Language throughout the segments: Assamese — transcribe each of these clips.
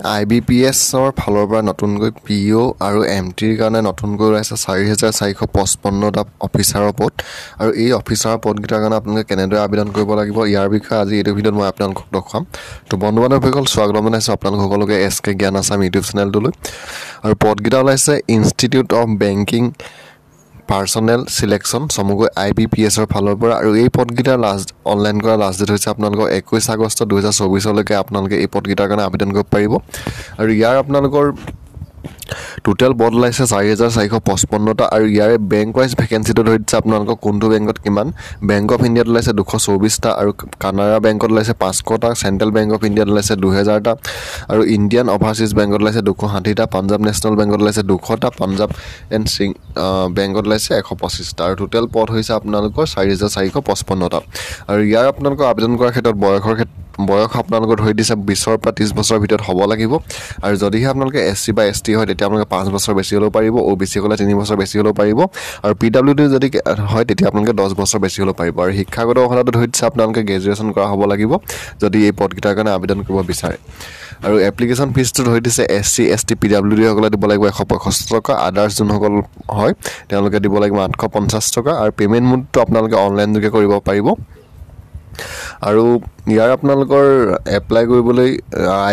IBPSৰ ফালৰ পৰা নতুনকৈ PO আৰু MTৰ কাৰণে নতুনকৈ ওলাইছে 4455টা অফিচাৰৰ পদ আৰু এই অফিচাৰৰ পদকেইটাৰ কাৰণে আপোনালোকে কেনেদৰে আবেদন কৰিব লাগিব ইয়াৰ বিষয়ে আজি এইটো ভিডিঅ'ত মই আপোনালোকক দেখুৱাম। তো বন্ধু-বান্ধৱীসকল স্বাগতম জনাইছোঁ আপোনালোক সকলোকে SK জ্ঞান আছাম ইউটিউব চেনেলটোলৈ। আৰু পদকেইটা ওলাইছে institute of banking personal selection চমুকৈ IBPSৰ ফালৰ পৰা আৰু এই পদকেইটাৰ অনলাইন কৰা লাষ্ট ডেট হৈছে আপোনালোকৰ 21 আগষ্ট 2024লৈকে আপোনালোকে এই পদকেইটাৰ কাৰণে আবেদন কৰিব পাৰিব। আৰু ইয়াৰ আপোনালোকৰ টোটেল পদ ওলাইছে 4455টা আৰু ইয়াৰে বেংক ৱাইজ ভেকেঞ্চিটো ধৰি দিছে আপোনালোকক কোনটো বেংকত কিমান। বেংক অফ ইণ্ডিয়াত ওলাইছে 224টা আৰু কানাড়া বেংকত ওলাইছে 500টা, চেণ্ট্ৰেল বেংক অফ ইণ্ডিয়াত ওলাইছে 2000টা আৰু ইণ্ডিয়ান অভাৰচিজ বেংকত ওলাইছে 260টা, পাঞ্জাৱ নেশ্যনেল বেংকত ওলাইছে 200টা, পাঞ্জাৱ এণ্ড বেংকত ওলাইছে 125টা আৰু টোটেল পদ হৈছে আপোনালোকৰ 4455টা। আৰু ইয়াৰ আপোনালোকৰ আবেদন কৰাৰ ক্ষেত্ৰত বয়স আপোনালোকৰ ধৰি দিছে 20ৰ পৰা 30 বছৰৰ ভিতৰত হ'ব লাগিব। আৰু যদিহে আপোনালোকে SC বা ST হয় তেতিয়া আপোনালোকে 5 বছৰ বেছি হ'লেও পাৰিব, OBC হ'লে 3 বছৰ বেছি হ'লেও পাৰিব আৰু PWD যদি হয় তেতিয়া আপোনালোকে 10 বছৰ বেছি হ'লেও পাৰিব। আৰু শিক্ষাগত অৰ্হতাটো ধৰি দিছে আপোনালোকে গ্ৰেজুৱেশ্যন কৰা হ'ব লাগিব যদি এই পদকেইটাৰ কাৰণে আবেদন কৰিব বিচাৰে। আৰু এপ্লিকেশ্যন ফিজটো ধৰি দিছে SC ST PWD সকলে দিব লাগিব 165 টকা, আদাৰ্ছ যোনসকল হয় তেওঁলোকে দিব লাগিব 850 টকা আৰু পে'মেণ্ট মোডটো আপোনালোকে অনলাইন যোগে কৰিব পাৰিব। আৰু ইয়াৰ আপোনালোকৰ এপ্লাই কৰিবলৈ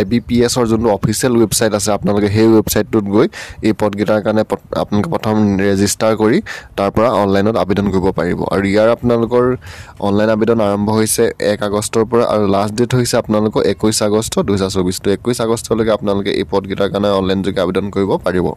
IBPSৰ যোনটো অফিচিয়েল ৱেবছাইট আছে আপোনালোকে সেই ৱেবছাইটটোত গৈ এই পদকেইটাৰ কাৰণে আপোনালোকে প্ৰথম ৰেজিষ্টাৰ কৰি তাৰ পৰা অনলাইনত আবেদন কৰিব পাৰিব। আৰু ইয়াৰ আপোনালোকৰ অনলাইন আবেদন আৰম্ভ হৈছে 1 আগষ্টৰ পৰা আৰু লাষ্ট ডেট হৈছে আপোনালোকৰ 21 আগষ্ট 2024। 21 আগষ্টলৈকে আপোনালোকে এই পদকেইটাৰ কাৰণে অনলাইন যোগে আবেদন কৰিব পাৰিব।